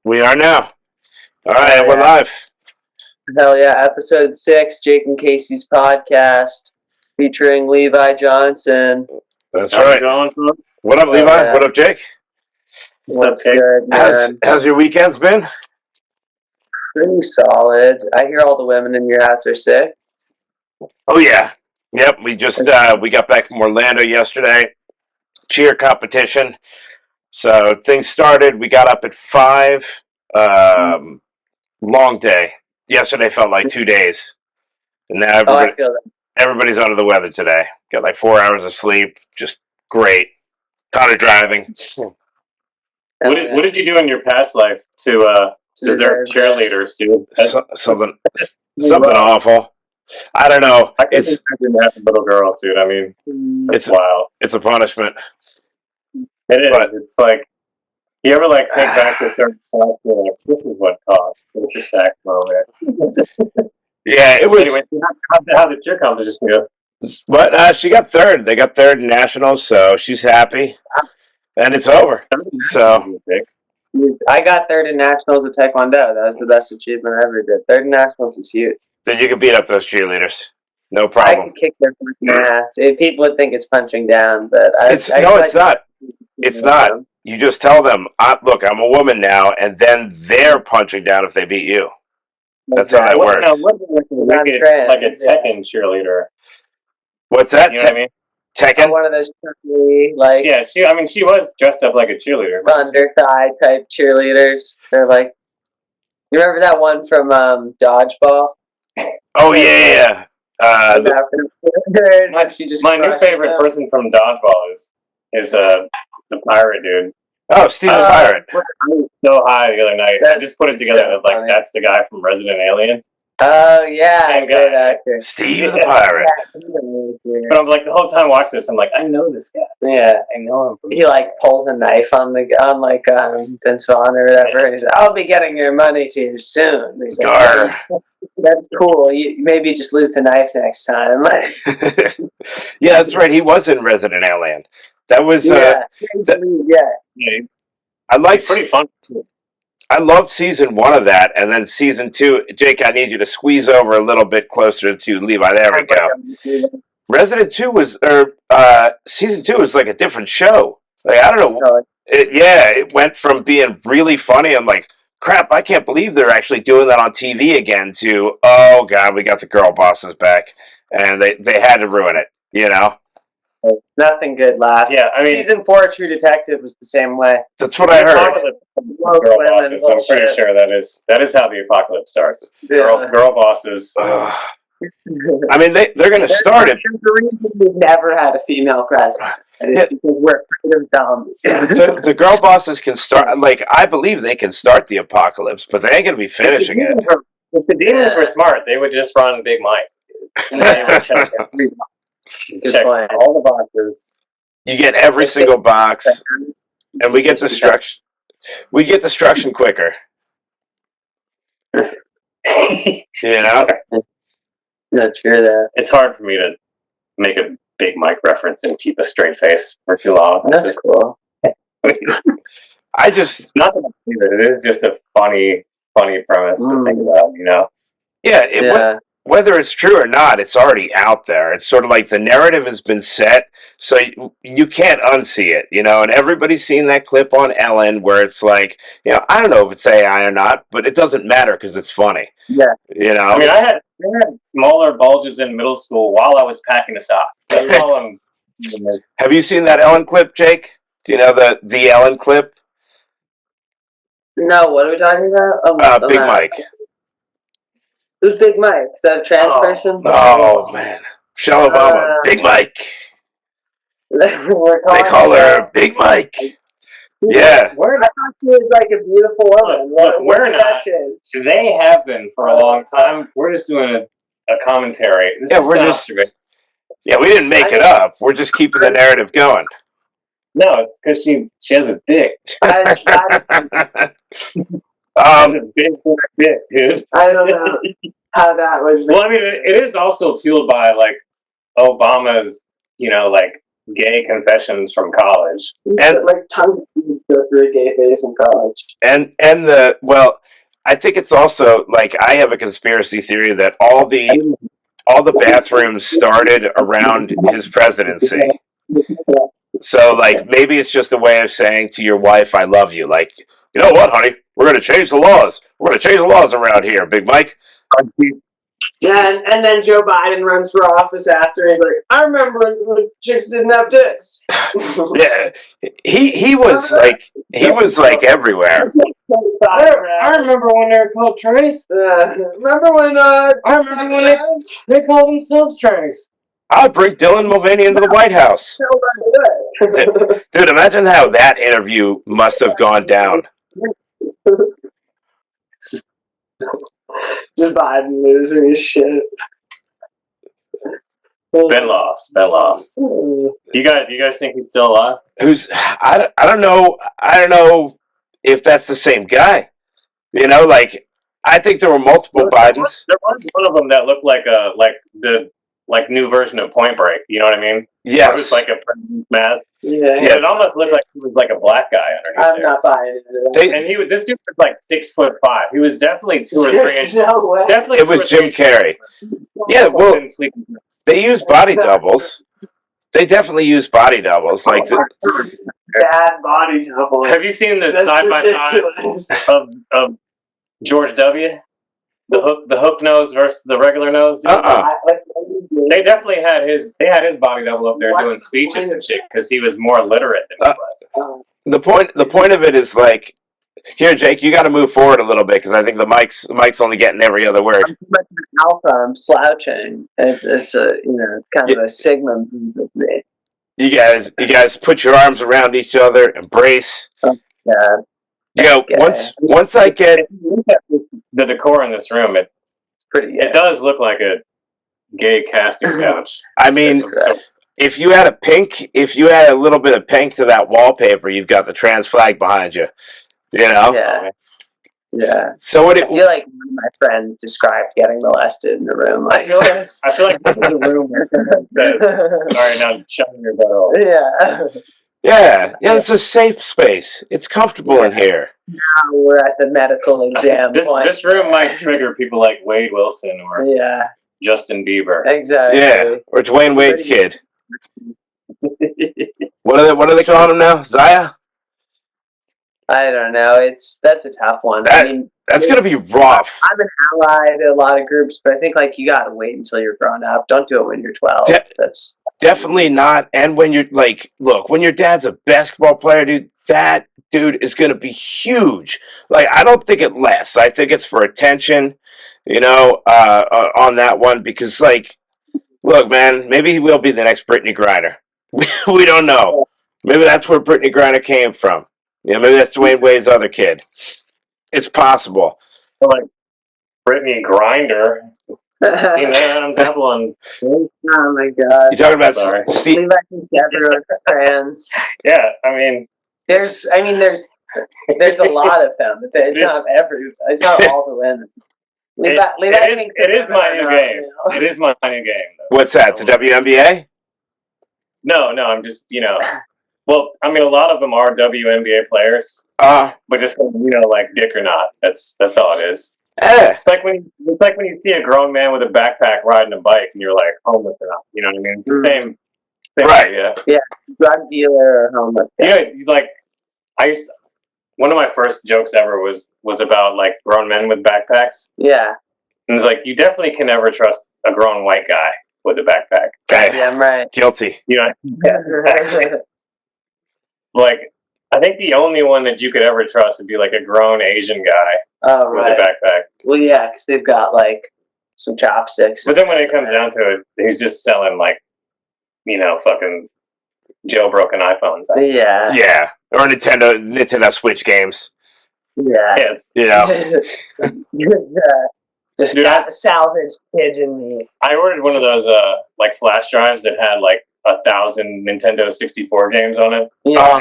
We are now. All right, Hell we're yeah. live. Hell yeah. Episode 6, Jake and Casey's podcast, featuring Levi Johnson. That's How's right. it going? What up, Levi? yeah. What up, Jake? What's Jake? good, man? How's your weekends been? Pretty solid. I hear all the women in your house are sick. Oh yeah. Yep. We just we got back from Orlando yesterday. Cheer competition. So things started. We got up at 5. Long day. Yesterday felt like 2 days, and now I feel that. everybody's under the weather today. Got like 4 hours of sleep. Just great. Ton of driving. What did you do in your past life to deserve cheerleaders, dude? Something awful. I don't know. I can't imagine that little girls, dude. I mean, it's wild. It's a punishment. It is. But it's like, you ever like think back to certain times where like, this is what caused this exact moment. Yeah, it was. Anyway, how did your competition go? But she got third. They got third in nationals, so she's happy, and it's over. So I got third in nationals at Taekwondo. That was the best achievement I ever did. Third in nationals is huge. then you can beat up those cheerleaders. No problem. I can kick their fucking ass. People would think it's punching down, but it's not. It's not. You just tell them, look, I'm a woman now, and then they're punching down if they beat you. That's how that works. Now, like a Tekken cheerleader. What's that? You know what I mean? Tekken? One of those like she was dressed up like a cheerleader. Thunder thigh type cheerleaders. They're like, you remember that one from Dodgeball? Oh yeah. My new favorite person from Dodgeball is the pirate dude. Oh, Steve the Pirate. I was so high the other night. I just put it together as like that's the guy from Resident Alien. Oh yeah, Same great guy. actor. Steve the Pirate. But I'm like the whole time watching this, I'm like, I know this guy. Yeah, I know him. From he like pulls a knife on Vince Vaughn or whatever, and he's like, "I'll be getting your money to you soon." He's like, "That's cool. You maybe just lose the knife next time." Yeah, that's right. He was in Resident Alien. That was yeah. I liked. Pretty fun. I loved season 1 of that, and then season 2. Jake, I need you to squeeze over a little bit closer to Levi. There we go. Resident 2 was, season 2 was like a different show. Like I don't know. It went from being really funny and like, crap, I can't believe they're actually doing that on TV again. To oh god, we got the girl bosses back, and they had to ruin it. You know. Nothing good last. Yeah, I mean, season 4 True Detective was the same way. That's what I heard. Girl bosses. I'm pretty sure that is how the apocalypse starts. Yeah. Girl bosses. I mean, they're going to start it. We've never had a female president. Because we're afraid of zombies. The girl bosses can start. Like I believe they can start the apocalypse, but they ain't going to be finishing it. If the demons were smart, they would just run Big Mike. And they would check all the boxes. You get every single box, and we get destruction. We get destruction quicker. You know? Not sure that. It's hard for me to make a Big Mike reference and keep a straight face for too long. That's cool. I just not that it is just a funny premise to think about, you know? Yeah, whether it's true or not, it's already out there. It's sort of like the narrative has been set, so you can't unsee it, you know. And everybody's seen that clip on Ellen where it's like, you know, I don't know if it's AI or not, but it doesn't matter because it's funny. Yeah, you know. I mean, I had smaller bulges in middle school while I was packing a sock. That's all I'm. Have you seen that Ellen clip, Jake? Do you know the Ellen clip? No, what are we talking about? Big Mike. Who's Big Mike? Is that a trans person? Oh man, Michelle Obama. Big Mike. They call her Big Mike. Yeah. I thought she was like a beautiful woman. We're not. They have been for a long time. We're just doing a commentary. Yeah, we didn't make it up. We're just keeping the narrative going. No, it's because she has a dick. A big dick, dude. I don't know how that was. Well, I mean, it is also fueled by like Obama's, you know, like gay confessions from college. And like tons of people go through a gay phase in college. And I think it's also like I have a conspiracy theory that all the bathrooms started around his presidency. So like maybe it's just a way of saying to your wife, "I love you." Like, you know what, honey? We're going to change the laws. We're going to change the laws around here, Big Mike. Yeah, and then Joe Biden runs for office after. He's like, I remember when chicks didn't have dicks. Yeah, he was like everywhere. I remember when they were called trays. Remember when they called themselves trays. I'd bring Dylan Mulvaney into the White House. Dude, imagine how that interview must have gone down. Just Biden losing his shit. Ben lost. You guys think he's still alive? I don't know. I don't know if that's the same guy. You know, like I think there were multiple Bidens. There was one of them that looked like the new version of Point Break. You know what I mean? Yes. It was like a mask. Yeah. It almost looked like he was like a black guy underneath. I'm not buying it. And this dude was like 6'5". He was definitely 2 or 3 inches. No way. Definitely. It was Jim Carrey. Yeah, well, they use body doubles. They definitely use body doubles. Like bad body double. Have you seen the side by sides of George W? The hook nose versus the regular nose dude? They definitely had his body double up there doing speeches and shit because he was more literate than he was. The point of it is like, here, Jake, you got to move forward a little bit because I think the mic's only getting every other word. I'm slouching. It's a kind of a Sigma move with me. You guys put your arms around each other, embrace. Yeah. Once I get the decor in this room, it's pretty. It does look like a gay casting couch. I mean, if you had a little bit of pink to that wallpaper, you've got the trans flag behind you. You know? Yeah. So I feel like one of my friends described getting molested in the room. Like, I feel like this is a room where all right, now shut your butt off. Yeah, it's a safe space. It's comfortable in here. Now we're at the medical exam. This room might trigger people like Wade Wilson or Justin Bieber. Exactly. Yeah, or Dwayne Wade's kid. What are they calling him now? Zaya? I don't know. That's a tough one. That's gonna be rough. I'm an ally to a lot of groups, but I think like you gotta wait until you're grown up. Don't do it when you're 12. That's definitely not. And when you're like, look, when your dad's a basketball player, dude, that dude is gonna be huge. Like, I don't think it lasts. I think it's for attention, on that one because, like, look, man, maybe he will be the next Brittany Griner. We don't know. Maybe that's where Brittany Griner came from. Maybe that's Dwayne Wade's other kid. It's possible. Like Brittany Grinder. Adam Zeppelin. Oh my god. You talking about Steve? Levi thinks everyone's trans. Yeah, I mean, there's a lot of them. It's not all the women. It is my new game. It is my new game. Though. What's that? The WNBA? No, I'm just Well, I mean, a lot of them are WNBA players, but just like dick or not. That's all it is. It's like when you see a grown man with a backpack riding a bike, and you're like homeless or not. You know what I mean? Same right? Idea. Yeah, drug dealer or homeless. He's like, one of my first jokes ever was about like grown men with backpacks. Yeah, and it's like you definitely can never trust a grown white guy with a backpack. Okay. Yeah, I'm right. Guilty. Yeah, exactly. Like, I think the only one that you could ever trust would be like a grown Asian guy with a backpack. Well, yeah, because they've got like some chopsticks. But then when it comes down to it, he's just selling like, fucking jailbroken iPhones. Yeah, or Nintendo Switch games. Yeah. Just salvage pigeon meat. I ordered one of those like flash drives that had like 1,000 Nintendo 64 games on it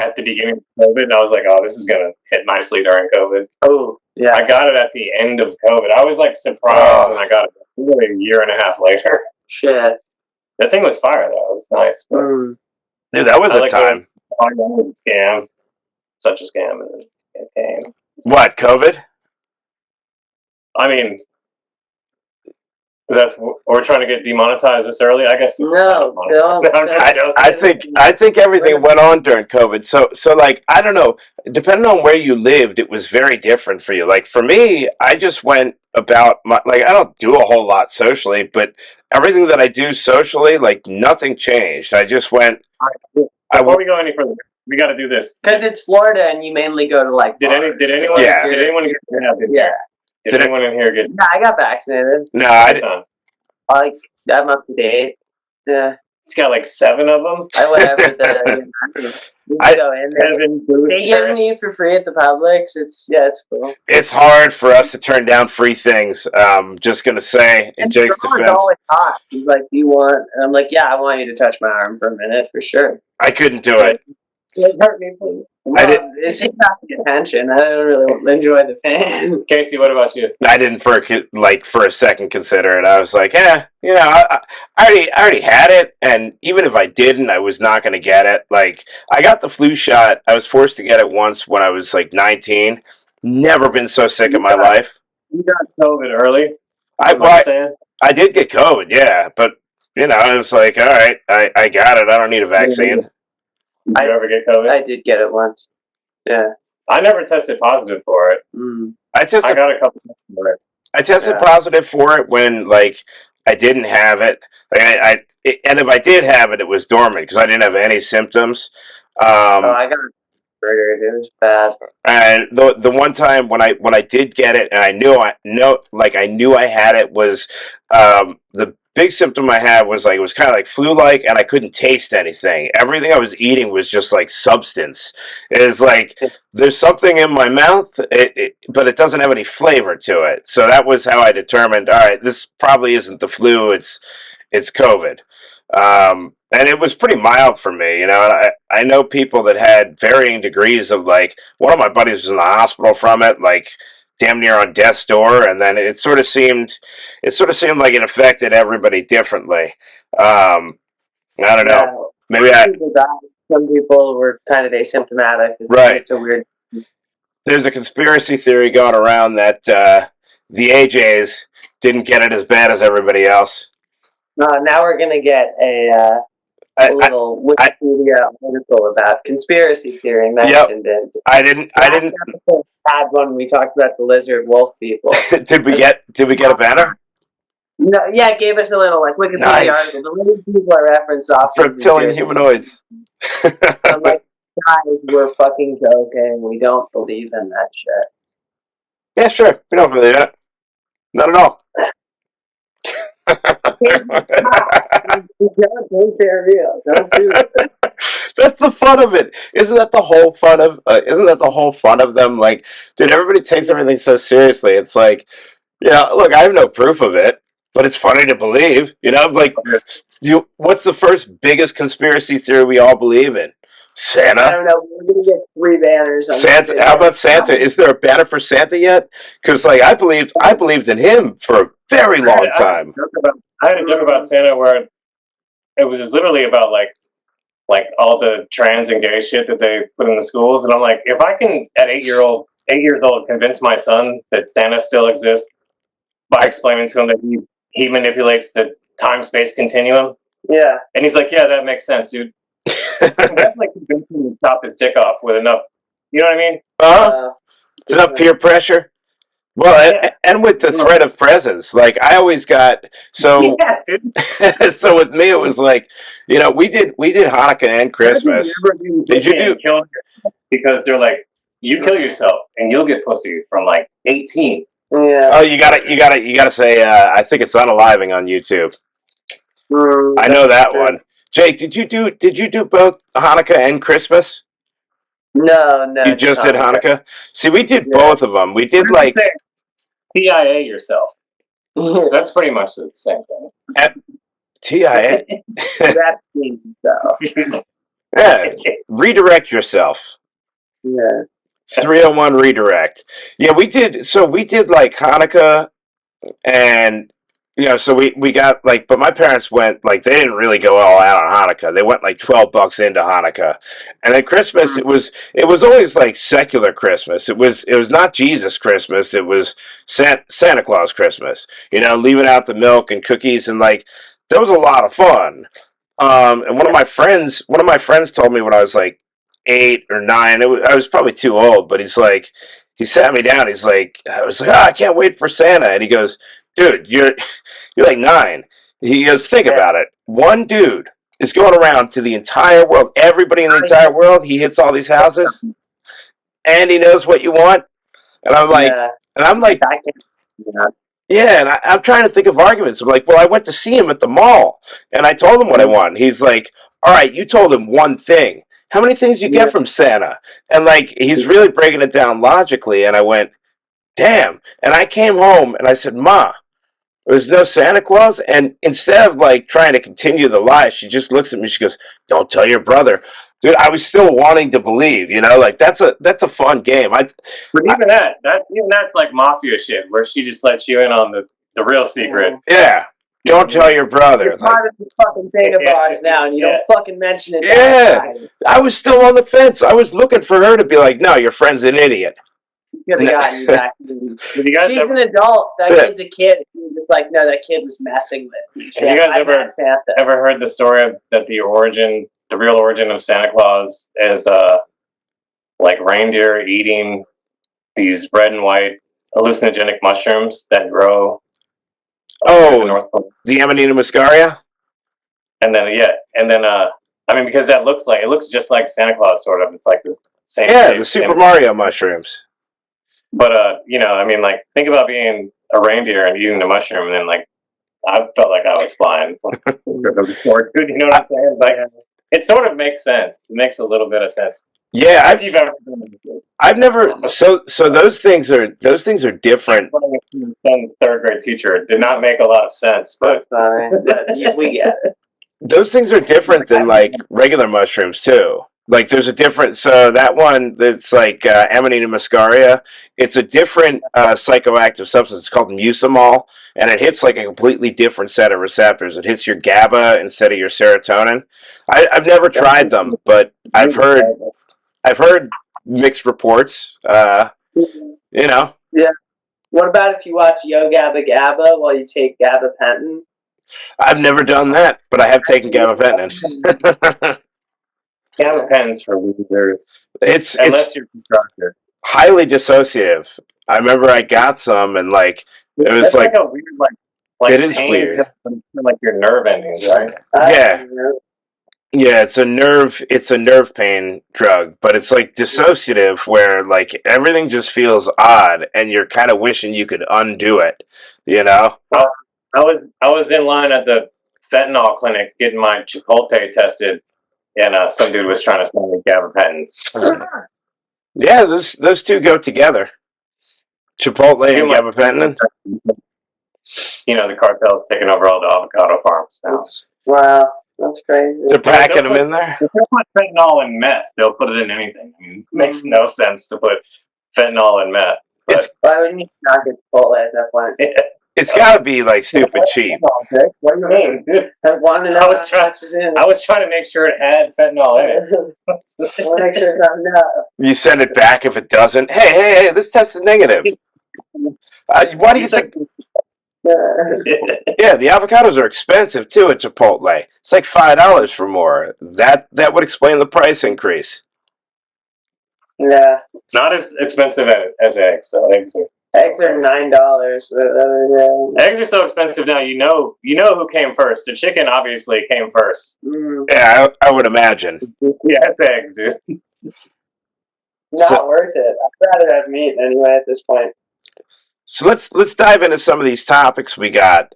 at the beginning of COVID. And I was like, oh, this is going to hit nicely during COVID. Oh, yeah. I got it at the end of COVID. I was like surprised when I got it really a year and a half later. Shit. That thing was fire though. It was nice. Dude, that was a time. Scam. Such a scam. What, COVID? I mean, we're trying to get demonetized this early. I guess. No, I think everything went on during COVID. So like, I don't know. Depending on where you lived, it was very different for you. Like for me, I just went about I don't do a whole lot socially, but everything that I do socially, like nothing changed. I just went. Before we go any further, we got to do this because it's Florida, and you mainly go to like. Did anyone? Yeah. Did anyone get? Yeah. Did anyone in here get? Yeah, I got vaccinated. No, I didn't. I'm up to date. Yeah. It's got like 7 of them. Whatever. They give me for free at the Publix. It's cool. It's hard for us to turn down free things. Just gonna say, in Jake's defense, always hot. He's like, "Do you want?" And I'm like, "Yeah, I want you to touch my arm for a minute, for sure." I couldn't do it. Like, hurt me, please. It's just not the attention. I don't really enjoy the pain. Casey, what about you? I didn't for a second consider it. I was like, I already had it, and even if I didn't, I was not going to get it. Like, I got the flu shot. I was forced to get it once when I was like 19. Never been so sick in my life. You got COVID early. I did get COVID, yeah, but I was like, all right, I got it. I don't need a vaccine. Did you ever get COVID? I did get it once. Yeah. I never tested positive for it. I got a couple for it. I tested positive for it when I didn't have it. And if I did have it, it was dormant because I didn't have any symptoms. I got it. It was bad. And the one time when I did get it and I knew I had it was the big symptom I had was it was kind of like flu-like, and I couldn't taste anything. Everything I was eating was just like substance. It was like there's something in my mouth, but it doesn't have any flavor to it. So that was how I determined, all right, this probably isn't the flu. It's COVID. And it was pretty mild for me, I know people that had varying degrees of one of my buddies was in the hospital from it, damn near on death's door, and then it sort of seemed like it affected everybody differently. I don't know. Maybe some people were kind of asymptomatic. Right. It's a weird. There's a conspiracy theory going around that the AJs didn't get it as bad as everybody else. Now we're gonna get a little Wikipedia article about conspiracy theory mentioned it. I didn't had one. We talked about the lizard wolf people. Did we get a banner? No, yeah, it gave us a little Wikipedia article. The lizard people are referenced often. Reptilian humanoids. I'm like, guys, we're fucking joking. We don't believe in that shit. Yeah, sure. We don't believe it. Not at all. That's the fun of it. Isn't that the whole fun of them? Dude, everybody takes everything so seriously. It's like, look, I have no proof of it, but it's funny to believe. What's the first biggest conspiracy theory we all believe in? Santa? I don't know. We're gonna get 3 banners. On Santa? How about Santa? Is there a banner for Santa yet? Because I believed in him for a very long time. I had a joke about Santa where it was literally about all the trans and gay shit that they put in the schools, and I'm like, if I can at 8 years old convince my son that Santa still exists by explaining to him that he manipulates the time-space continuum. Yeah. And he's like, yeah, that makes sense, dude. That's convince him to chop his dick off with enough, you know what I mean? Enough peer pressure. Well, and with the threat of presents, I always got so. Yeah, so with me, it was we did Hanukkah and Christmas. Did you do? Because they're like, you kill yourself and you'll get pussy from 18. Yeah. Oh, you gotta say. I think it's unaliving on YouTube. I know that one. Jake, did you do both Hanukkah and Christmas? No. You just did Hanukkah? See, we did both of them. We did TIA yourself. That's pretty much the same thing. TIA? That seems so. Yeah. Redirect yourself. Yeah. 301 redirect. Yeah, we did Hanukkah and So we got like, but my parents went like they didn't really go all out on Hanukkah. They went like $12 into Hanukkah, and then Christmas it was always like secular Christmas. It was not Jesus Christmas. It was Santa Claus Christmas. Leaving out the milk and cookies and like that was a lot of fun. And one of my friends told me when I was like 8 or 9. I was probably too old, but he sat me down. He's like, I was like, I can't wait for Santa, and he goes, dude, you're like 9. He goes, think about it. One dude is going around to the entire world, everybody in the entire world. He hits all these houses, and he knows what you want. And I'm like, yeah, and I'm trying to think of arguments. I'm like, well, I went to see him at the mall, and I told him what I want. He's like, all right, you told him one thing. How many things you get from Santa? And like, he's really breaking it down logically. And I went, damn. And I came home and I said, Ma, there's no Santa Claus. And instead of like trying to continue the lie, she just looks at me. She goes, don't tell your brother. Dude, I was still wanting to believe, like that's a fun game. But even that's like mafia shit, where she just lets you in on the real secret. Yeah. Don't tell your brother. You're part of the fucking beta bars now, and you don't fucking mention it. Yeah. I was still on the fence. I was looking for her to be like, no, your friend's an idiot. You could have gotten you back. She's an adult. That kid's a kid. You're just like, no, that kid was messing with me. Have you guys ever heard the story of that the real origin of Santa Claus is like reindeer eating these red and white hallucinogenic mushrooms that grow? The Amanita muscaria? And then I mean, because it looks just like Santa Claus, sort of. It's like the same. Yeah, the Super Mario mushrooms. But I mean, like, think about being a reindeer and eating the mushroom, and then like, I felt like I was flying. You know what I'm saying? Like, it sort of makes sense. It makes a little bit of sense. Yeah, I've never. So those things are different. Son's third grade teacher, it did not make a lot of sense, but we get it. Those things are different than like regular mushrooms too. Like there's a different. So that one that's like Amanita muscaria. It's a different psychoactive substance. It's called mucimol, and it hits like a completely different set of receptors. It hits your GABA instead of your serotonin. I've never tried them, but I've heard mixed reports. Yeah. What about if you watch Yo Gabba Gabba while you take gabapentin? I've never done that, but I have taken gabapentin. Gabapentin's for losers. It's you're constructive. Highly dissociative. I remember I got some and like it was like a weird like it is weird. Like your nerve endings, right? Yeah. Yeah, it's a nerve pain drug, but it's like dissociative where like everything just feels odd and you're kind of wishing you could undo it, Well, I was in line at the fentanyl clinic getting my Chipotle tested, and some dude was trying to sell me gabapentins. Yeah, those two go together. Chipotle and gabapentin. The cartel's taking over all the avocado farms now. Wow. That's crazy. They're packing them in there? If they'll put fentanyl in meth, they'll put it in anything. I mean, it makes no sense to put fentanyl in meth. Why wouldn't you not get Chipotle at that point? It's got to be like stupid cheap. What do you mean? Dude, I was trying to make sure it had fentanyl in it. I want to make sure it's not enough. You send it back if it doesn't. Hey, this test is negative. Why do you think... Yeah, the avocados are expensive too at Chipotle. It's like $5 for more. That would explain the price increase. Yeah, not as expensive as eggs. So eggs are $9. Eggs are so expensive now. You know who came first. The chicken obviously came first. Yeah, I would imagine. Yeah, it's eggs, dude. Not worth it. I'd rather have meat anyway at this point. So let's dive into some of these topics we got.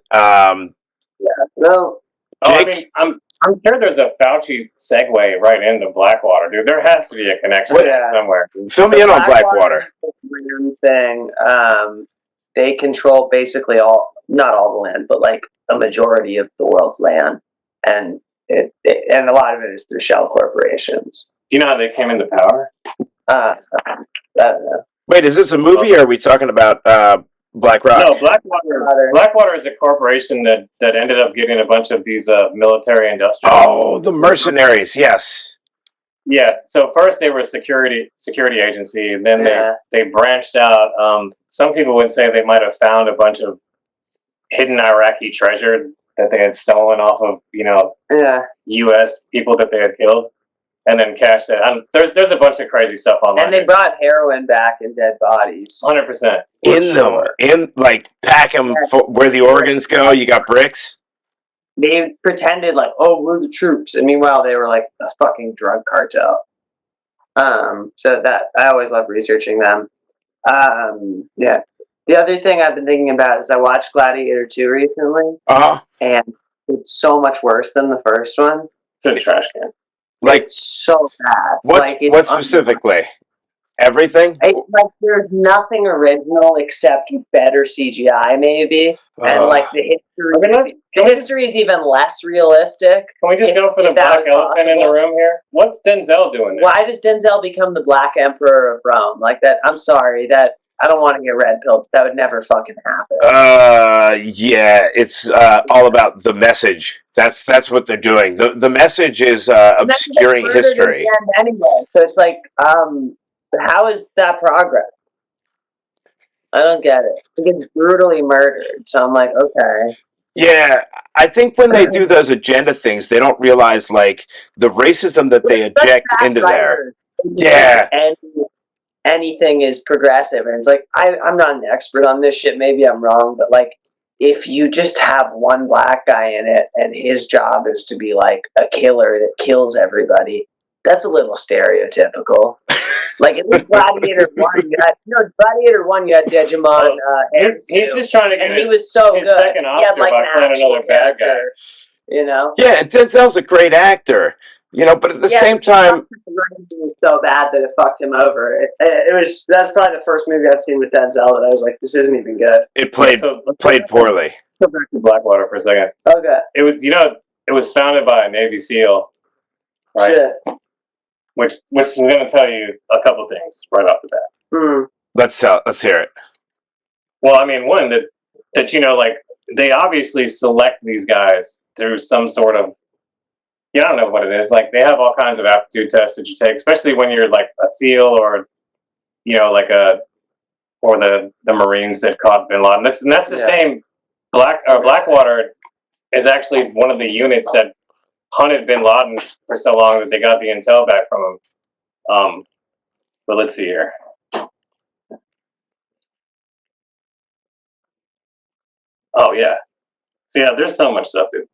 Jake, I'm sure there's a Fauci segue right into Blackwater, dude. There has to be a connection somewhere. Fill me in on Blackwater. Thing, they control basically not all the land, but like a majority of the world's land, and a lot of it is through shell corporations. Do you know how they came into power? I don't know. Wait, is this a movie or are we talking about Black Rock. No, Blackwater is a corporation that ended up getting a bunch of these military industrial. Oh, the mercenaries, yes. Yeah. So first they were a security agency, and then they branched out. Some people would say they might have found a bunch of hidden Iraqi treasure that they had stolen off of U.S. people that they had killed, and then cashed it. There's a bunch of crazy stuff online. And they brought heroin back in dead bodies. 100%. In like pack them where the organs go. You got bricks. They pretended like, oh, we're the troops, and meanwhile they were like a fucking drug cartel. So that I always love researching them. Yeah. The other thing I've been thinking about is I watched Gladiator 2 recently, and it's so much worse than the first one. It's a trash can. Like, it's so bad. What specifically? Everything? Like, there's nothing original except better CGI, maybe. And, like, the history is even less realistic. Can we just go for the black elephant in the room here? What's Denzel doing there? Why does Denzel become the Black Emperor of Rome? Like, that, I'm sorry, I don't want to get red pilled. That would never fucking happen. Yeah, it's all about the message. That's what they're doing. The message is obscuring history. Anyway, so it's like, how is that progress? I don't get it. He gets brutally murdered, so I'm like, okay. Yeah, I think when they do those agenda things, they don't realize like the racism that they inject into there. Yeah. Anything is progressive, and it's like I'm not an expert on this shit. Maybe I'm wrong, but like if you just have one black guy in it and his job is to be like a killer that kills everybody, that's a little stereotypical. Like in Gladiator 1, you had Digimon. He's just trying to get he was so his good. second Oscar by playing another bad guy. You know? Yeah, and Denzel's a great actor. You know, but at the same time, it was so bad that it fucked him over. That's probably the first movie I've seen with Denzel that I was like, this isn't even good. It played poorly. Go back to Blackwater for a second. Okay. It was founded by a Navy SEAL, right? Shit. Which is going to tell you a couple things right off the bat. Let's hear it. Well, I mean, one that like they obviously select these guys through some sort of. I don't know what it is. Like they have all kinds of aptitude tests that you take, especially when you're like a SEAL or, or the Marines that caught Bin Laden. That's the same. Blackwater is actually one of the units that hunted Bin Laden for so long that they got the intel back from him. But let's see here. Oh yeah. So yeah, there's so much stuff, dude.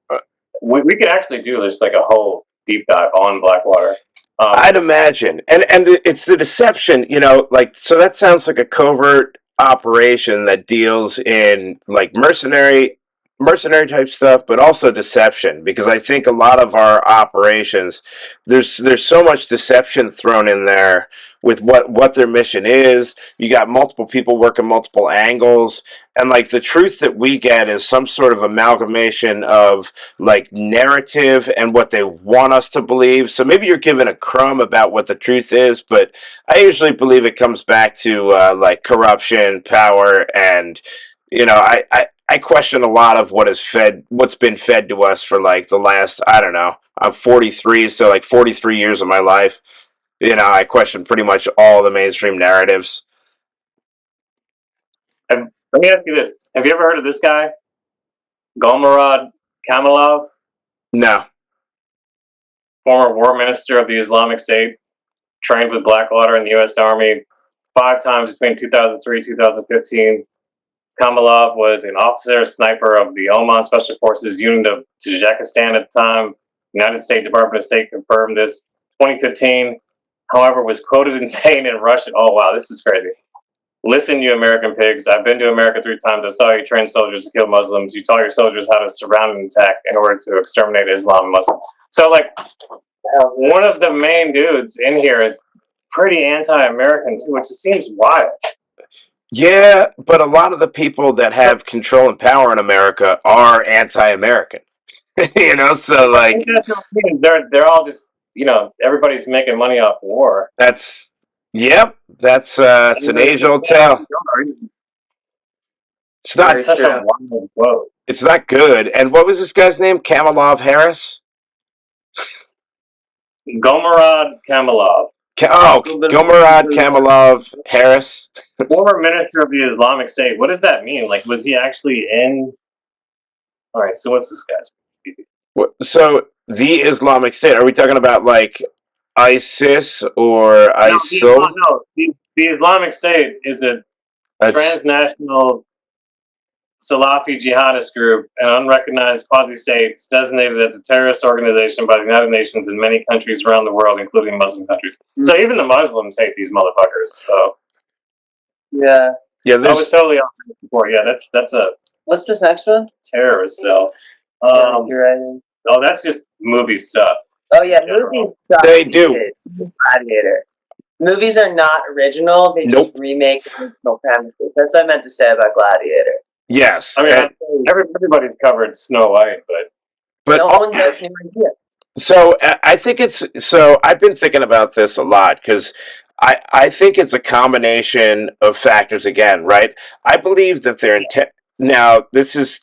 We could actually do this like a whole deep dive on Blackwater. I'd imagine, and it's the deception, like so that sounds like a covert operation that deals in like mercenary type stuff, but also deception. Because I think a lot of our operations, there's so much deception thrown in there with what their mission is. You got multiple people working multiple angles, and like the truth that we get is some sort of amalgamation of like narrative and what they want us to believe. So maybe you're given a crumb about what the truth is, but I usually believe it comes back to like corruption, power, and I question a lot of what's been fed to us for like the last, I don't know, I'm 43, so like 43 years of my life. I question pretty much all the mainstream narratives. Let me ask you this. Have you ever heard of this guy? Golmarad Kamalov? No. Former war minister of the Islamic State, trained with Blackwater in the U.S. Army 5 times between 2003 and 2015. Kamalov was an officer sniper of the Oman Special Forces unit of Tajikistan at the time. United States Department of State confirmed this 2015. However, was quoted in saying in Russian, "Oh wow, this is crazy. Listen, you American pigs, I've been to America 3 times. I saw you train soldiers to kill Muslims. You taught your soldiers how to surround and attack in order to exterminate Islam and Muslims." So like, one of the main dudes in here is pretty anti-American too, which seems wild. Yeah, but a lot of the people that have control and power in America are anti-American. So like they're all just everybody's making money off war. It's an age-old tale. It's not such a wild quote. It's not good. And what was this guy's name? Kamalov Harris? Gomarad Kamalov. Gomarad Kamalov Harris. Former minister of the Islamic State. What does that mean? Like, was he actually in? All right, so what's this guy's? So the Islamic State. Are we talking about like ISIS or ISIL? No. The Islamic State is a transnational Salafi jihadist group, an unrecognized quasi-state designated as a terrorist organization by the United Nations in many countries around the world, including Muslim countries. So even the Muslims hate these motherfuckers. So yeah. I was totally off before. Yeah, that's a. What's this next one? Terrorist cell. You're right. Oh, that's just movie stuff. Oh yeah, movies suck. They do. Gladiator. Movies are not original. They just remake original premises. That's what I meant to say about Gladiator. Yes. I mean, everybody's covered Snow White, but no one has any idea. So I think I've been thinking about this a lot because I think it's a combination of factors again, right? I believe that they're now this is,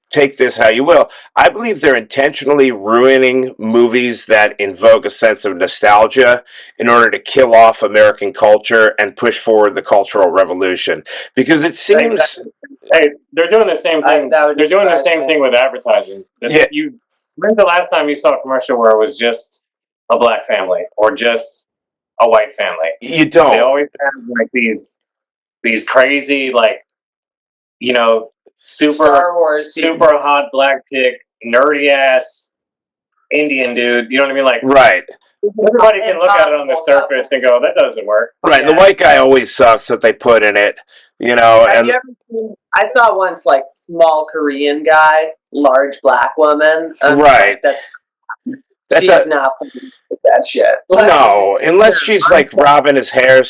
take this how you will. I believe they're intentionally ruining movies that invoke a sense of nostalgia in order to kill off American culture and push forward the Cultural Revolution. Because it seems... Hey, they're doing the same thing. They're doing the same thing with advertising. Yeah. When's the last time you saw a commercial where it was just a black family or just a white family? You don't. They always have like these crazy, like, Star Wars, super hot black chick, nerdy ass Indian dude. You know what I mean? Like, right. Everybody can look at it on the surface and go, "That doesn't work." Right. Yeah. The white guy always sucks that they put in it. Have you ever seen? I saw once like small Korean guy, large black woman. Right. She's not with that shit. No, unless she's like robbing his hair,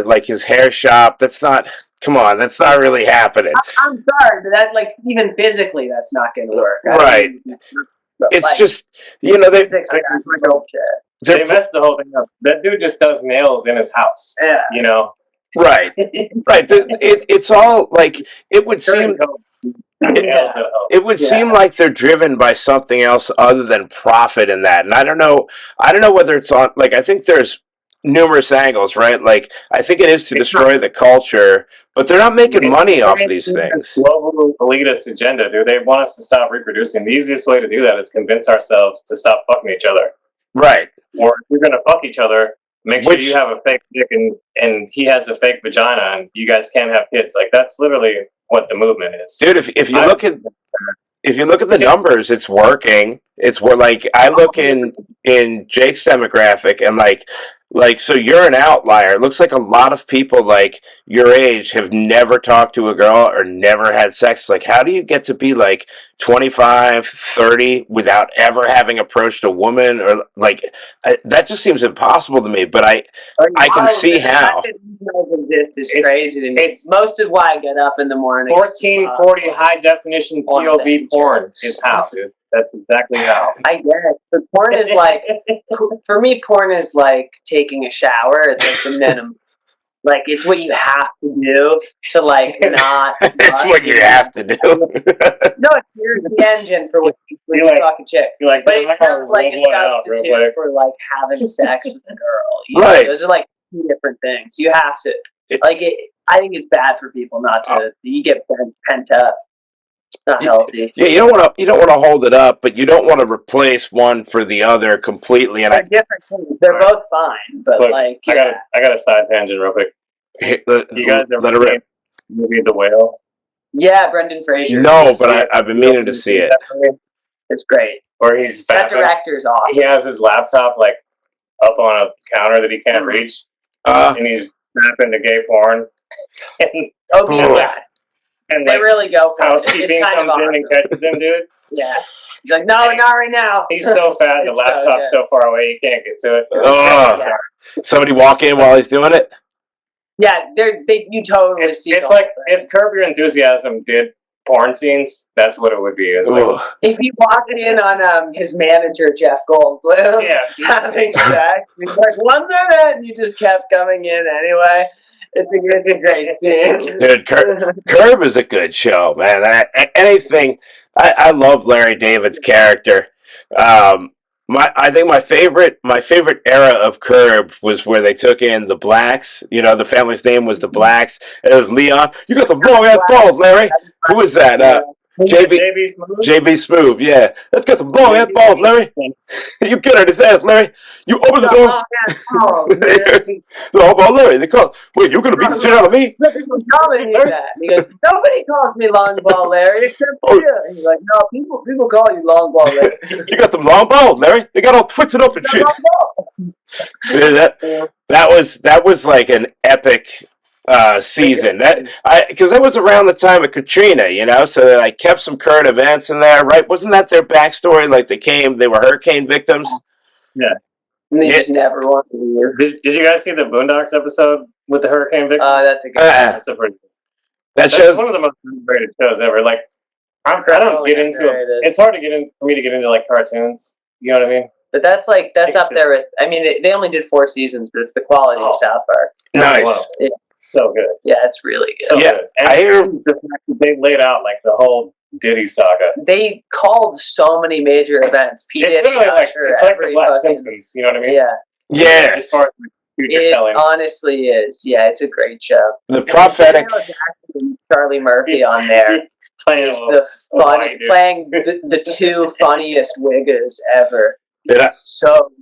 like his hair shop. That's not. Come on, that's not really happening. I'm sorry, but that, like, even physically, that's not going to work. Right. It's like, just, they messed the whole thing up. That dude just does nails in his house. Yeah. Right. Right. It's all like it would seem. It would seem like they're driven by something else other than profit in that, and I don't know whether it's on. Like, I think there's numerous angles, right? Like, I think it is to destroy the culture, but they're not making money off these things. Global elitist agenda, dude. They want us to stop reproducing. The easiest way to do that is convince ourselves to stop fucking each other. Right. Or if you're gonna fuck each other, make sure you have a fake dick and he has a fake vagina, and you guys can't have kids. Like, that's literally what the movement is. Dude, if you look at the numbers, it's working. It's where, like, I look in Jake's demographic, and like, so you're an outlier. It looks like a lot of people like your age have never talked to a girl or never had sex. Like, how do you get to be like 25, 30 without ever having approached a woman? Or like, that just seems impossible to me, but I can see how. Exist is crazy to me. Most of why I get up in the morning. 1440 high definition POV porn is how, dude. That's exactly how. I guess. But porn is like, for me, porn is like taking a shower. It's like the minimum. Like, it's what you have to do to, like, not... It's what you have to do. No, it's the engine for when you're talking chick. Like, but it's not like a substitute for, like, having sex with a girl. Right. Those are, like, two different things. You have to... I think it's bad for people not to... You get pent up. Not healthy. Yeah, you don't want to hold it up, but you don't want to replace one for the other completely. And they're different things. They're both fine, but like I got a side tangent real quick. You guys ever seen the movie The Whale? Yeah, Brendan Fraser. No, but I've been meaning to see it. It's great. Or he's that director's awesome. He has his laptop like up on a counter that he can't reach, and he's snapping to gay porn. And they really go for housekeeping comes in and catches him, dude. Yeah. He's like, no, not right now. He's so fat, the laptop's so far away, you can't get to it. Somebody walk in while he's doing it? Yeah, you totally see it's like if Curb Your Enthusiasm did porn scenes, that's what it would be. Like, if you walked in on his manager, Jeff Goldblum, having sex, he's like, 1 minute, and you just kept coming in anyway. It's a great scene. Dude, Curb is a good show, man. Anything. I love Larry David's character. I think my favorite era of Curb was where they took in the blacks. You know, the family's name was the Blacks. And it was Leon. You got the wrong ass balls, Larry. Who was that? JB Smooth. Yeah, let's get some long ass balls, Larry. You get on his ass, Larry. You open the door. The ball, Larry. They call. Wait, you're gonna beat the shit out of me? People calling me that. He goes, nobody calls me long ball Larry except you. And he's like, no, people call you long ball Larry. You got them long balls, Larry. They got all twisted up and shit. Yeah, that was like an epic season. Because that was around the time of Katrina, you know, so they like kept some current events in there, right? Wasn't that their backstory? Like they were hurricane victims. Yeah. And they just never wanted to leave. Did you guys see the Boondocks episode with the hurricane victims? That's a good That's a pretty. That's one of the most underrated shows ever. Like, I don't get into it. It's hard for me to get into like cartoons. You know what I mean? But that's up there with. I mean, they only did 4 seasons, but it's the quality of South Park. Nice. Wow. Yeah. So good. Yeah, it's really good. So good. And I hear they laid out like the whole Diddy saga. They called so many major events. It's really like the Black Simpsons. You know what I mean? Yeah. Yeah. As far as future telling. Honestly is. Yeah, it's a great show. The prophetic. Charlie Murphy on there. playing the 2 funniest wiggas ever. So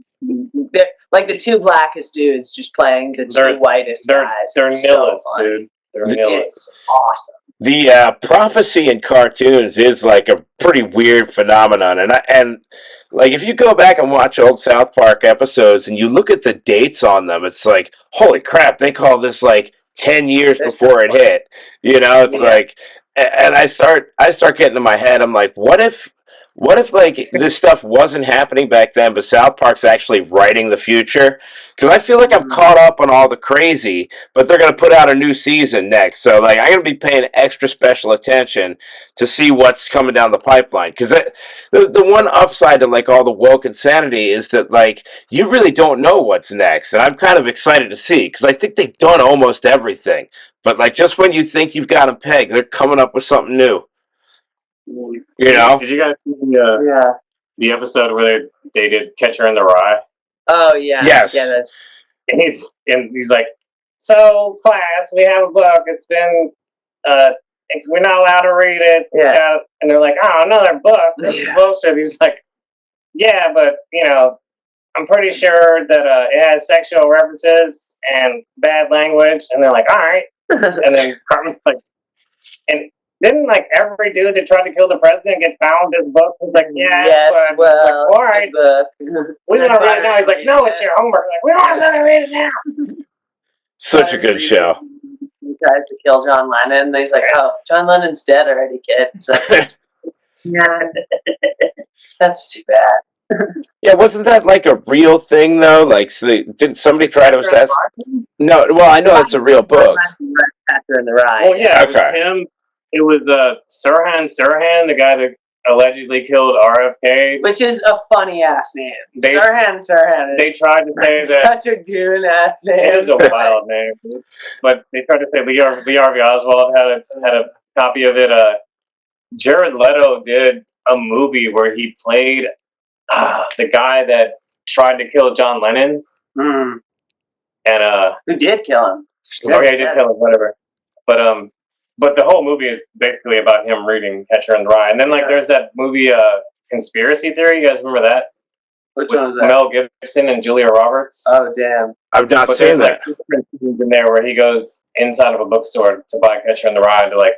they're like the 2 blackest dudes just playing the 2 whitest guys. They're nihilists, dude. They're nihilists. It's awesome. The prophecy in cartoons is like a pretty weird phenomenon, and like if you go back and watch old South Park episodes and you look at the dates on them, it's like, holy crap, they call this like 10 years before it hit. You know, it's like, and I start getting in my head, I'm like, what if like this stuff wasn't happening back then, but South Park's actually writing the future? Because I feel like I'm caught up on all the crazy, but they're going to put out a new season next. So like I'm going to be paying extra special attention to see what's coming down the pipeline. Because the one upside to like all the woke insanity is that like you really don't know what's next. And I'm kind of excited to see because I think they've done almost everything. But like just when you think you've got them pegged, they're coming up with something new. You know? Did you guys see the episode where they did Catcher in the Rye? Oh yeah. Yes. Yeah, that's. And he's like, so class, we have a book. It's been we're not allowed to read it. Yeah. And they're like, oh, another book. This is bullshit. He's like, yeah, but you know, I'm pretty sure that it has sexual references and bad language. And they're like, all right. And then Carmen's like, and. Didn't like every dude that tried to kill the president get found his book? He's like, yes, but like, all right, we don't read it now. He's like, no, it's your homework. Like, we don't have to read it now. Such a good show. He tries to kill John Lennon, and he's like, oh, John Lennon's dead already, kid. He's like, yeah, that's too bad. Yeah, wasn't that like a real thing though? Like, so didn't somebody try to assassinate? No, well, I know it's a real book. Catcher in the Rye. Well, yeah, it was him. It was Sirhan Sirhan, the guy that allegedly killed RFK. Which is a funny ass name. Sirhan. They tried to say that. Such a goon ass name. It is a wild name. But they tried to say Lee Harvey Oswald had a copy of it. Jared Leto did a movie where he played the guy that tried to kill John Lennon. Mm. And who did kill him? Okay, he did kill him, whatever. But the whole movie is basically about him reading Catcher in the Rye. And then, like, there's that movie, Conspiracy Theory. You guys remember that? Which one was that? Mel Gibson and Julia Roberts. Oh, damn. I've not seen that. Like, in there where he goes inside of a bookstore to buy Catcher in the Rye to, like...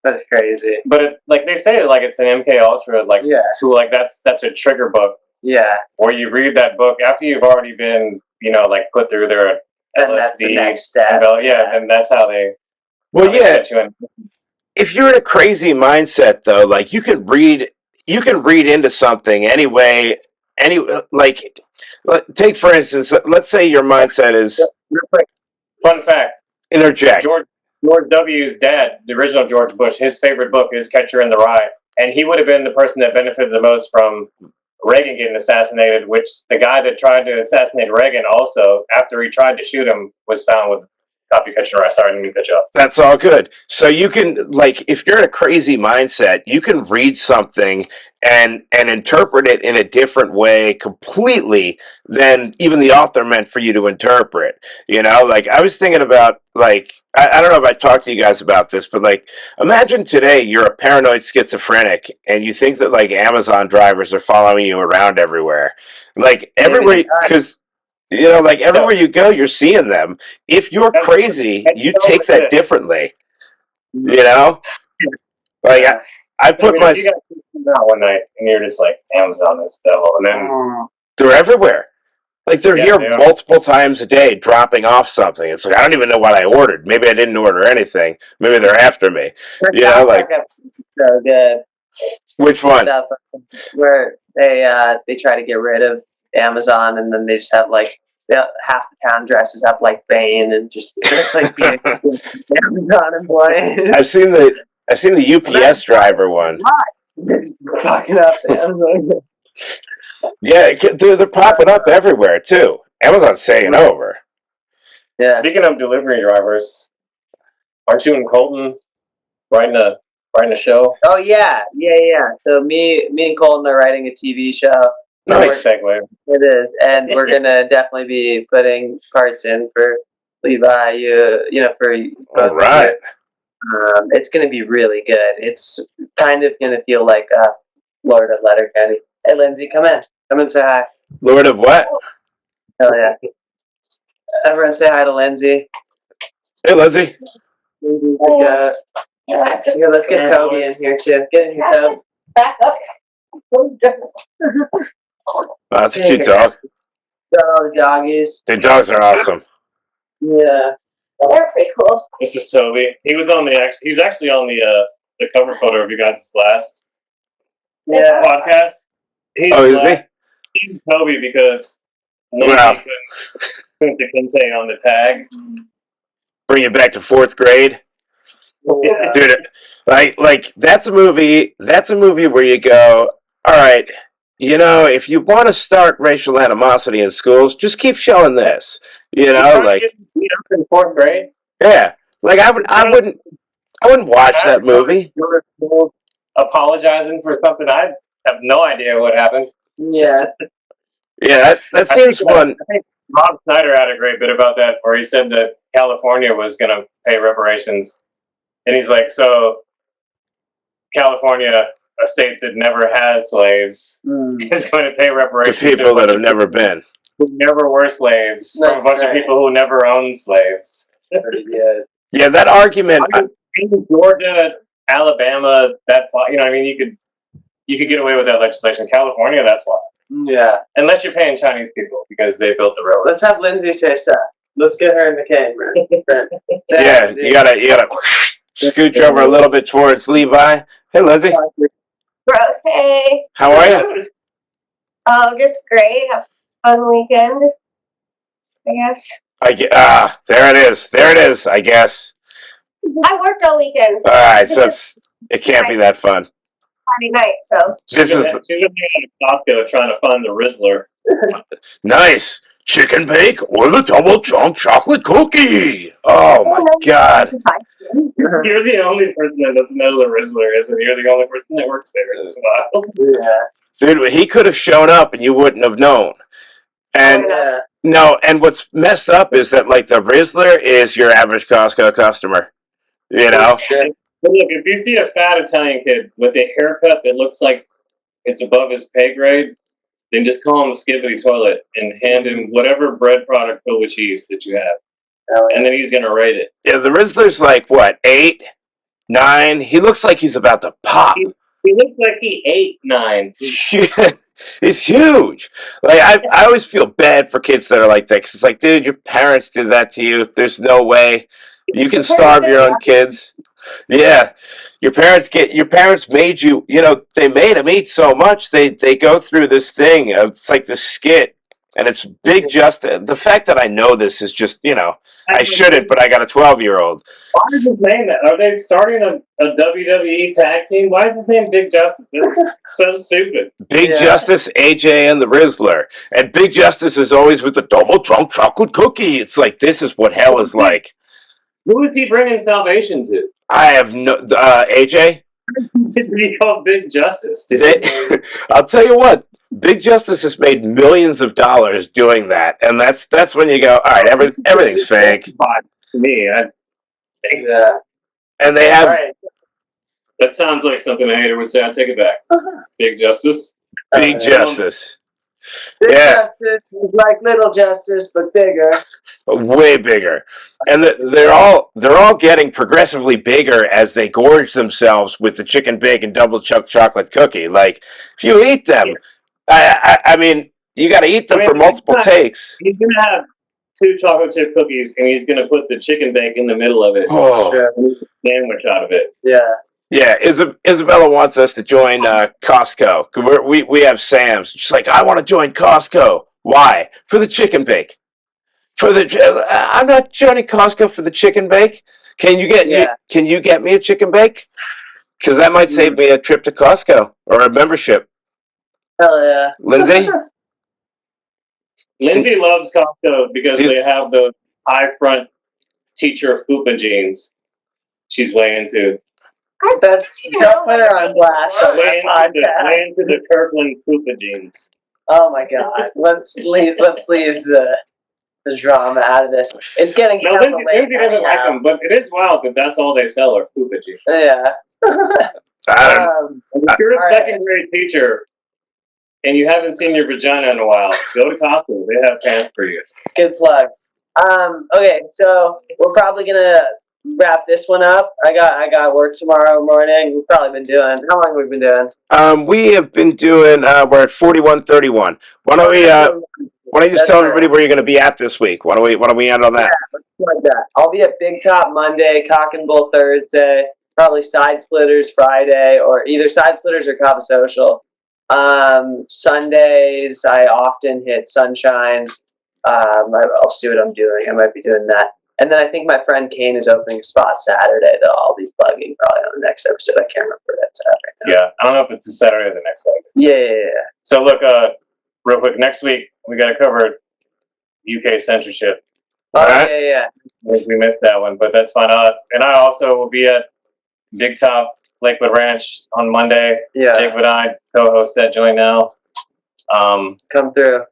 That's crazy. But, like, they say, like, it's an MK Ultra, like, tool. Like, that's a trigger book. Yeah. Where you read that book after you've already been, you know, like, put through their LSD. And that's the next step. And that's how they... Well, yeah. If you're in a crazy mindset, though, like you can read into something anyway. Take for instance, let's say your mindset is. Fun fact. Interject. George W.'s dad, the original George Bush, his favorite book is Catcher in the Rye, and he would have been the person that benefited the most from Reagan getting assassinated. Which the guy that tried to assassinate Reagan also, after he tried to shoot him, was found with copy catching right. Sorry, I didn't mean to cut you off. That's all good. So you can, like, if you're in a crazy mindset, you can read something and interpret it in a different way completely than even the author meant for you to interpret. You know, like I was thinking about, like, I don't know if I talked to you guys about this, but like, imagine today you're a paranoid schizophrenic and you think that like Amazon drivers are following you around everywhere, like everywhere, because you know, like everywhere you go, you're seeing them. If you're crazy, you take that differently. You know, like I put my. You got out one night and you're just like Amazon is devil, and then they're everywhere. Like they're here multiple times a day, dropping off something. It's like I don't even know what I ordered. Maybe I didn't order anything. Maybe they're after me. You know, like so good. Which one? Where they try to get rid of Amazon, and then they just have like half the town dresses up like Bane and just starts like being Amazon employees. I've seen the UPS driver one. It's fucking up Amazon. Yeah, they're popping up everywhere too. Amazon's taking over. Yeah. Speaking of delivery drivers, aren't you and Colton writing a show? Oh yeah. So me and Colton are writing a TV show. Nice segue. It is, and we're gonna definitely be putting parts in for Levi. You know, for all right. It's gonna be really good. It's kind of gonna feel like Lord of Letterkenny. Hey, Lindsay, come and say hi. Lord of what? Hell yeah! Everyone say hi to Lindsay. Hey, Lindsay. Lindsay's like, here, let's get Toby in here too. Get in here, Toby. Back up. Oh, that's a cute dog. The doggies. The dogs are awesome. Yeah. They're pretty cool. This is Toby. He was actually on the cover photo of you guys' last podcast. Is he? He's Toby because nobody couldn't Kente on the tag. Bring you back to 4th grade. Yeah. Dude, like that's a movie where you go, all right, you know, if you want to start racial animosity in schools, just keep showing this. You know, like in 4th grade. Yeah. Like I wouldn't watch that movie. Apologizing for something I have no idea what happened. Yeah. Yeah, that seems fun. I think Rob Snyder had a great bit about that, where he said that California was going to pay reparations, and he's like, so California, a state that never has slaves, is going to pay reparations to people that have never been, who never were slaves, from a bunch of people who never owned slaves. Yeah, that argument. Georgia, Alabama, that you know, I mean, you could get away with that legislation. California, that's why. Yeah. Unless you're paying Chinese people because they built the railroad. Let's have Lindsay say stuff. Let's get her in the camera. Yeah, you gotta scooch over a little bit towards Levi. Hey, Lindsay. Gross. Hey. How are you? Just great. Have a fun weekend, I guess. There it is, I guess. I worked all weekend. All right, so it can't be that fun. Friday night, so. She's just Costco trying to find the Rizzler. Nice. Chicken bake or the double chunk chocolate cookie. Oh my God. You're the only person that doesn't know who the Rizzler is, and you're the only person that works there. It's wild. Yeah. Dude, he could have shown up and you wouldn't have known. And no, and what's messed up is that like the Rizzler is your average Costco customer. You know? But look, if you see a fat Italian kid with a haircut that looks like it's above his pay grade, then just call him a skibbity toilet and hand him whatever bread product filled with cheese that you have. And then he's going to rate it. Yeah, the Rizzler's like, what, 8, 9? He looks like he's about to pop. He looks like he ate 9. He's huge. Like I always feel bad for kids that are like that, because it's like, dude, your parents did that to you. There's no way you can starve your own kids. Yeah, your parents made you. You know, they made them eat so much. They go through this thing. It's like the skit, and it's big. Just the fact that I know this is just, you know, I shouldn't, but I got a 12-year-old. Why is his name that? Are they starting a WWE tag team? Why is his name Big Justice? This is so stupid. Big Justice, AJ, and the Rizzler. And Big Justice is always with the double chunk chocolate cookie. It's like, this is what hell is like. Who is he bringing salvation to? I have no AJ. He called Big Justice, dude. I'll tell you what. Big Justice has made millions of dollars doing that, and that's when you go, all right, everything's fake. To me, I think Yeah. And they have. All right. that sounds like something a hater would say. I take it back. Big Justice. Big Justice. Big Yeah. Justice is like Little Justice, but bigger. Way bigger, and they're all getting progressively bigger as they gorge themselves with the chicken bacon double chuck chocolate cookie. Like if you eat them, I mean, you got to eat them for multiple takes. He's gonna have 2 chocolate chip cookies, and he's gonna put the chicken bacon in the middle of it. Oh, Sandwich out of it. Yeah. yeah. Isabella wants us to join Costco. We have Sam's. She's like, I want to join Costco. Why? For the chicken bake. I'm not joining Costco for the chicken bake. Can you get me a chicken bake? Because that might save me a trip to Costco or a membership. Hell yeah. Lindsay? Lindsay loves Costco because they have those high front teacher fupa jeans. She's way into. Don't put her on blast. Way into the Kirkland fupa jeans. Oh my god. Let's leave the drama out of this. It's getting No, Lindsay doesn't like them, but it is wild that that's all they sell are fupa jeans. Yeah. If you're a second grade teacher and you haven't seen your vagina in a while, go to Costco. They have pants for you. Good plug. Okay, so we're probably gonna wrap this one up. I got work tomorrow morning. We've probably been doing. How long have we been doing? We have been doing. We're at 41:31. Why don't you just tell everybody where you're going to be at this week? Why don't we end on that? Yeah, like that. I'll be at Big Top Monday, Cock and Bull Thursday, probably Side Splitters Friday, or either Side Splitters or Kava Social. Sundays, I often hit Sunshine. I'll see what I'm doing. I might be doing that. And then I think my friend Kane is opening a spot Saturday that I'll be plugging probably on the next episode. I can't remember that Saturday. Yeah, I don't know if it's a Saturday or the next Saturday. Yeah. So look, real quick, next week we got to cover UK censorship. Oh, yeah. We missed that one, but that's fine. And I also will be at Big Top Lakewood Ranch on Monday. Yeah. Jacob and I co-host that joint now. Come through.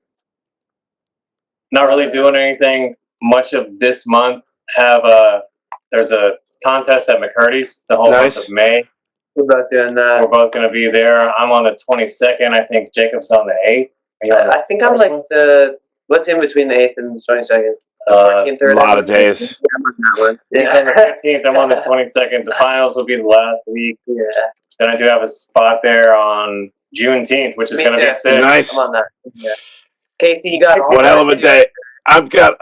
Not really doing anything much of this month. There's a contest at McCurdy's the whole month of May. We're both doing that. We're both going to be there. I'm on the 22nd. I think Jacob's on the 8th. I think I'm like what's in between the 8th and the 22nd? A lot of days. Yeah, on the 15th. I'm on the 22nd. The finals will be the last week. Yeah. Then I do have a spot there on Juneteenth, which is going to be sick. Nice. I'm on that. Yeah. Casey, you got one hell of a day. I've got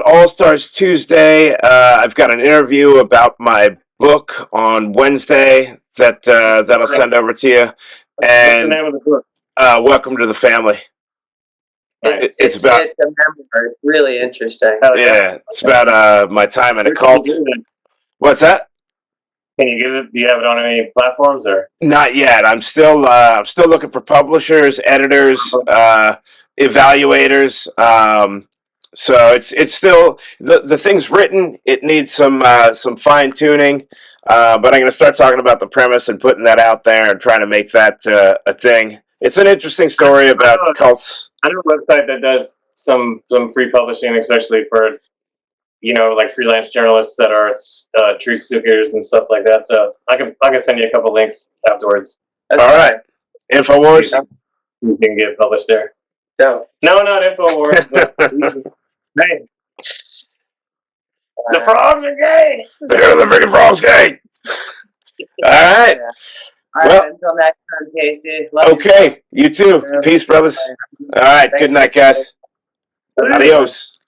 All Stars Tuesday. I've got an interview about my book on Wednesday that I'll send over to you. And what's the name of the book? Welcome to the Family. Nice. It's a memoir. It's really interesting. Yeah, it's about my time in a cult. What's that? Can you give it? Do you have it on any platforms or? Not yet. I'm still looking for publishers, editors, evaluators. So it's still the thing's written. It needs some fine tuning. But I'm going to start talking about the premise and putting that out there and trying to make that a thing. It's an interesting story about cults. I know a website that does some free publishing, especially for like freelance journalists that are truth seekers and stuff like that. So I can send you a couple links afterwards. All right, Infowars. You can get published there. No, not Infowars. Hey, the frogs are gay. The freaking frogs gay. All right. Yeah. All right, until next time, Casey. Okay, you too. Peace, brothers. All right, good night, guys. Adios.